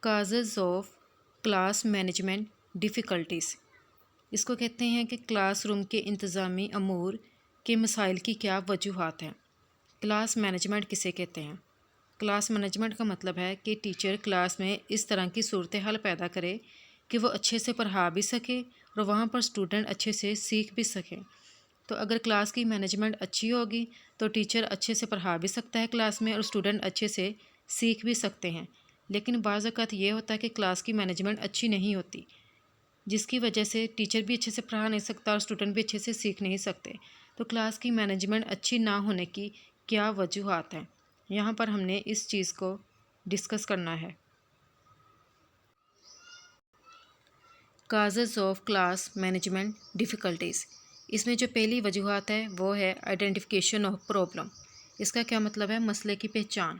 Causes of class management difficulties, اس کو کہتے ہیں کہ کلاس روم کے انتظامی امور کے مسائل کی کیا وجوہات ہیں۔ کلاس مینجمنٹ کسے کہتے ہیں؟ کلاس مینجمنٹ کا مطلب ہے کہ ٹیچر کلاس میں اس طرح کی صورتحال پیدا کرے کہ وہ اچھے سے پڑھا بھی سکے اور وہاں پر اسٹوڈنٹ اچھے سے سیکھ بھی سکے۔ تو اگر کلاس کی مینجمنٹ اچھی ہوگی تو ٹیچر اچھے سے پڑھا بھی سکتا ہے کلاس میں اور اسٹوڈنٹ اچھے سے سیکھ بھی سکتے ہیں۔ لیکن بعض اوقات یہ ہوتا ہے کہ کلاس کی مینجمنٹ اچھی نہیں ہوتی، جس کی وجہ سے ٹیچر بھی اچھے سے پڑھا نہیں سکتا اور اسٹوڈنٹ بھی اچھے سے سیکھ نہیں سکتے۔ تو کلاس کی مینجمنٹ اچھی نہ ہونے کی کیا وجوہات ہیں، یہاں پر ہم نے اس چیز کو ڈسکس کرنا ہے۔ Causes of class management difficulties, اس میں جو پہلی وجوہات ہے وہ ہے آئیڈینٹیفیکیشن آف پرابلم۔ اس کا کیا مطلب ہے؟ مسئلے کی پہچان۔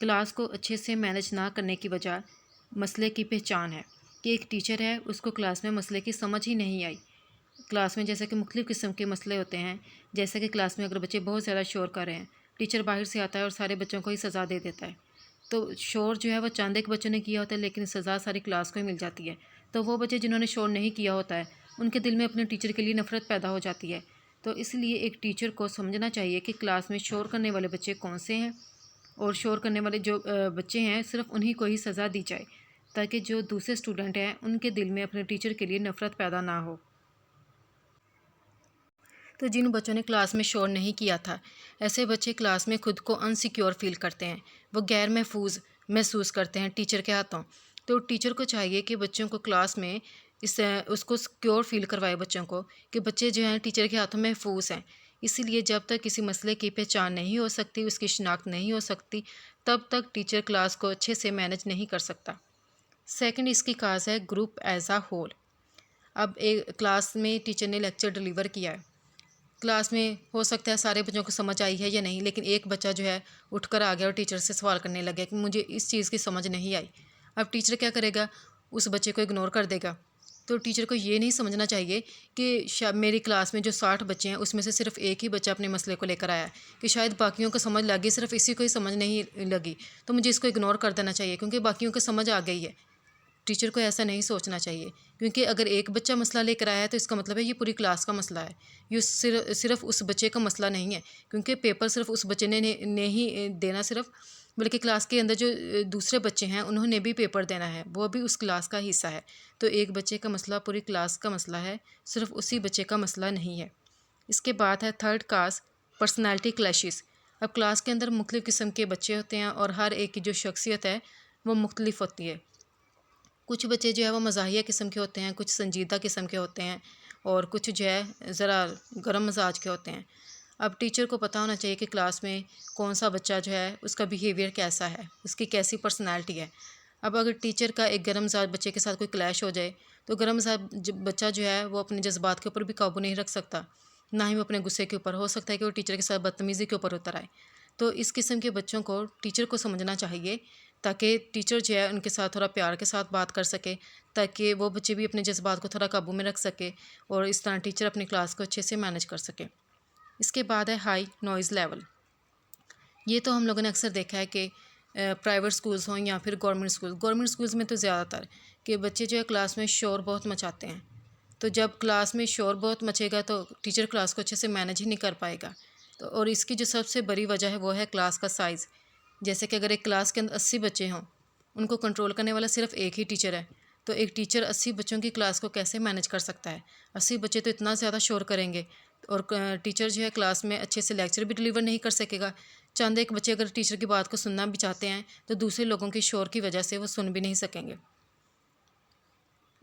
کلاس کو اچھے سے مینج نہ کرنے کی وجہ مسئلے کی پہچان ہے کہ ایک ٹیچر ہے، اس کو کلاس میں مسئلے کی سمجھ ہی نہیں آئی۔ کلاس میں جیسے کہ مختلف قسم کے مسئلے ہوتے ہیں، جیسے کہ کلاس میں اگر بچے بہت زیادہ شور کر رہے ہیں، ٹیچر باہر سے آتا ہے اور سارے بچوں کو ہی سزا دے دیتا ہے۔ تو شور جو ہے وہ چند ایک بچوں نے کیا ہوتا ہے، لیکن سزا ساری کلاس کو ہی مل جاتی ہے۔ تو وہ بچے جنہوں نے شور نہیں کیا ہوتا ہے، ان کے دل میں اپنے ٹیچر کے لیے نفرت پیدا ہو جاتی ہے۔ تو اس لیے ایک ٹیچر کو سمجھنا چاہیے کہ کلاس میں شور کرنے والے بچے کون سے ہیں، اور شور کرنے والے جو بچے ہیں صرف انہی کو ہی سزا دی جائے، تاکہ جو دوسرے اسٹوڈنٹ ہیں ان کے دل میں اپنے ٹیچر کے لیے نفرت پیدا نہ ہو۔ تو جن بچوں نے کلاس میں شور نہیں کیا تھا، ایسے بچے کلاس میں خود کو انسیکیور فیل کرتے ہیں، وہ غیر محفوظ محسوس کرتے ہیں ٹیچر کے ہاتھوں۔ تو ٹیچر کو چاہیے کہ بچوں کو کلاس میں اس کو سیکیور فیل کروائے بچوں کو، کہ بچے جو ہیں ٹیچر کے ہاتھوں محفوظ ہیں۔ اسی لیے جب تک کسی مسئلے کی پہچان نہیں ہو سکتی، اس کی شناخت نہیں ہو سکتی، تب تک ٹیچر کلاس کو اچھے سے مینج نہیں کر سکتا۔ سیکنڈ اس کی کاز ہے گروپ ایز اے ہول۔ اب ایک کلاس میں ٹیچر نے لیکچر ڈیلیور کیا ہے، کلاس میں ہو سکتا ہے سارے بچوں کو سمجھ آئی ہے یا نہیں، لیکن ایک بچہ جو ہے اٹھ کر آ گیا اور ٹیچر سے سوال کرنے لگ گیا کہ مجھے اس چیز کی سمجھ نہیں آئی۔ اب ٹیچر کیا کرے گا؟ اس بچے کو اگنور کر دے گا۔ تو ٹیچر کو یہ نہیں سمجھنا چاہیے کہ میری کلاس میں جو 60 بچے ہیں اس میں سے صرف ایک ہی بچہ اپنے مسئلے کو لے کر آیا ہے، کہ شاید باقیوں کو سمجھ لگی، صرف اسی کو ہی سمجھ نہیں لگی، تو مجھے اس کو اگنور کر دینا چاہیے کیونکہ باقیوں کو سمجھ آ گئی ہے۔ ٹیچر کو ایسا نہیں سوچنا چاہیے، کیونکہ اگر ایک بچہ مسئلہ لے کر آیا ہے تو اس کا مطلب ہے یہ پوری کلاس کا مسئلہ ہے، یہ صرف اس بچے کا مسئلہ نہیں ہے، کیونکہ پیپر صرف اس بچے نے ہی دینا صرف، بلکہ کلاس کے اندر جو دوسرے بچے ہیں انہوں نے بھی پیپر دینا ہے، وہ بھی اس کلاس کا حصہ ہے۔ تو ایک بچے کا مسئلہ پوری کلاس کا مسئلہ ہے، صرف اسی بچے کا مسئلہ نہیں ہے۔ اس کے بعد ہے تھرڈ کاز پرسنالٹی کلیشز۔ اب کلاس کے اندر مختلف قسم کے بچے ہوتے ہیں اور ہر ایک کی جو شخصیت ہے وہ مختلف ہوتی ہے۔ کچھ بچے جو ہے وہ مزاحیہ قسم کے ہوتے ہیں، کچھ سنجیدہ قسم کے ہوتے ہیں، اور کچھ جو ہے ذرا گرم مزاج کے ہوتے ہیں۔ اب ٹیچر کو پتہ ہونا چاہیے کہ کلاس میں کون سا بچہ جو ہے اس کا بیہیویئر کیسا ہے، اس کی کیسی پرسنالٹی ہے۔ اب اگر ٹیچر کا ایک گرم مزاج بچے کے ساتھ کوئی کلیش ہو جائے تو گرم مزاج بچہ جو ہے وہ اپنے جذبات کے اوپر بھی قابو نہیں رکھ سکتا، نہ ہی وہ اپنے غصے کے اوپر، ہو سکتا ہے کہ وہ ٹیچر کے ساتھ بدتمیزی کے اوپر اتر آئے۔ تو اس قسم کے بچوں کو ٹیچر کو سمجھنا چاہیے، تاکہ ٹیچر جو ہے ان کے ساتھ تھوڑا پیار کے ساتھ بات کر سکے، تاکہ وہ بچے بھی اپنے جذبات کو تھوڑا قابو میں رکھ سکے اور اس طرح ٹیچر اپنی کلاس کو اچھے سے مینج کر سکے۔ اس کے بعد ہے ہائی نوائز لیول۔ یہ تو ہم لوگوں نے اکثر دیکھا ہے کہ پرائیویٹ سکولز ہوں یا پھر گورنمنٹ سکولز میں تو زیادہ تر کہ بچے جو ہے کلاس میں شور بہت مچاتے ہیں۔ تو جب کلاس میں شور بہت مچے گا تو ٹیچر کلاس کو اچھے سے مینج ہی نہیں کر پائے گا۔ تو اور اس کی جو سب سے بڑی وجہ ہے وہ ہے کلاس کا سائز۔ جیسے کہ اگر ایک کلاس کے اندر 80 بچے ہوں، ان کو کنٹرول کرنے والا صرف ایک ہی ٹیچر ہے، تو ایک ٹیچر 80 بچوں کی کلاس کو کیسے مینج کر سکتا ہے؟ 80 بچے تو اتنا زیادہ شور کریں گے، اور ٹیچر جو ہے کلاس میں اچھے سے لیکچر بھی ڈیلیور نہیں کر سکے گا۔ چند ایک بچے اگر ٹیچر کی بات کو سننا بھی چاہتے ہیں تو دوسرے لوگوں کے شور کی وجہ سے وہ سن بھی نہیں سکیں گے۔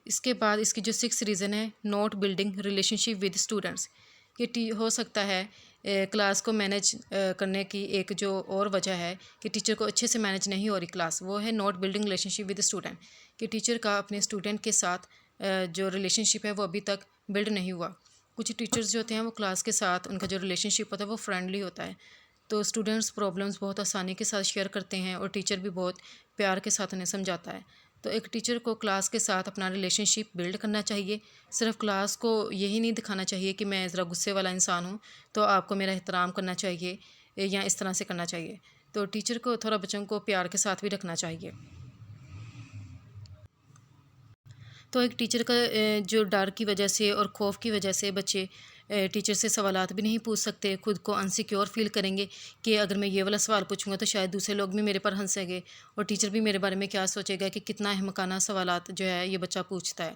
اس کے بعد اس کی جو 6 ریزن ہے not building relationship with students, کہ ہو سکتا ہے کلاس کو مینج کرنے کی ایک جو اور وجہ ہے کہ ٹیچر کو اچھے سے مینج نہیں ہو رہی کلاس، وہ ہے not building relationship with student, کہ ٹیچر کا اپنے اسٹوڈنٹ کے ساتھ جو ریلیشن شپ ہے وہ ابھی تک بلڈ نہیں ہوا۔ کچھ ٹیچرز جو ہوتے ہیں وہ کلاس کے ساتھ ان کا جو ریلیشن شپ ہوتا ہے وہ فرینڈلی ہوتا ہے، تو اسٹوڈنٹس پرابلمس بہت آسانی کے ساتھ شیئر کرتے ہیں اور ٹیچر بھی بہت پیار کے ساتھ انہیں سمجھاتا ہے۔ تو ایک ٹیچر کو کلاس کے ساتھ اپنا ریلیشن شپ بلڈ کرنا چاہیے، صرف کلاس کو یہی نہیں دکھانا چاہیے کہ میں ذرا غصے والا انسان ہوں تو آپ کو میرا احترام کرنا چاہیے یا اس طرح سے کرنا چاہیے۔ تو ٹیچر کو تھوڑا بچوں کو پیار کے ساتھ بھی رکھنا چاہیے۔ دفعہ ایک ٹیچر کا جو ڈر کی وجہ سے اور خوف کی وجہ سے بچے ٹیچر سے سوالات بھی نہیں پوچھ سکتے، خود کو انسیکیور فیل کریں گے کہ اگر میں یہ والا سوال پوچھوں گا تو شاید دوسرے لوگ بھی میرے پر ہنسیں گے اور ٹیچر بھی میرے بارے میں کیا سوچے گا کہ کتنا احمقانہ سوالات جو ہے یہ بچہ پوچھتا ہے۔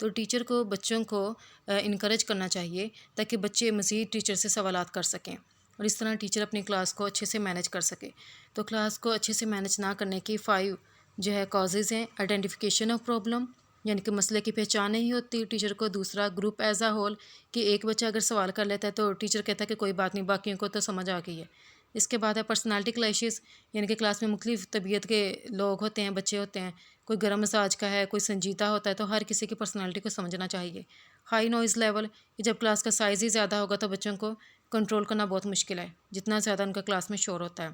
تو ٹیچر کو بچوں کو انکریج کرنا چاہیے تاکہ بچے مزید ٹیچر سے سوالات کر سکیں اور اس طرح ٹیچر اپنی کلاس کو اچھے سے مینیج کر سکے۔ تو کلاس کو اچھے سے مینیج نہ کرنے کی 5 جو ہے کازز ہیں: آئیڈینٹیفیکیشن آف پرابلم، یعنی کہ مسئلے کی پہچان نہیں ہوتی ٹیچر کو۔ دوسرا، گروپ ایز اے ہول، کہ ایک بچہ اگر سوال کر لیتا ہے تو ٹیچر کہتا ہے کہ کوئی بات نہیں، باقیوں کو تو سمجھ آ گئی ہے۔ اس کے بعد ہے پرسنالٹی کلیشز، یعنی کہ کلاس میں مختلف طبیعت کے لوگ ہوتے ہیں، بچے ہوتے ہیں، کوئی گرم مزاج کا ہے، کوئی سنجیدہ ہوتا ہے، تو ہر کسی کی پرسنالٹی کو سمجھنا چاہیے۔ ہائی نوائز لیول، کہ جب کلاس کا سائز ہی زیادہ ہوگا تو بچوں کو کنٹرول کرنا بہت مشکل ہے، جتنا زیادہ ان کا کلاس میں شور ہوتا ہے۔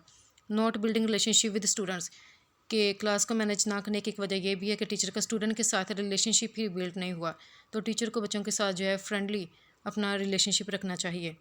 Not building relationship with students, کہ کلاس کو مینیج نہ کرنے کی ایک وجہ یہ بھی ہے کہ ٹیچر کا اسٹوڈنٹ کے ساتھ ریلیشن شپ ہی بلڈ نہیں ہوا، تو ٹیچر کو بچوں کے ساتھ جو ہے فرینڈلی اپنا ریلیشن شپ رکھنا چاہیے۔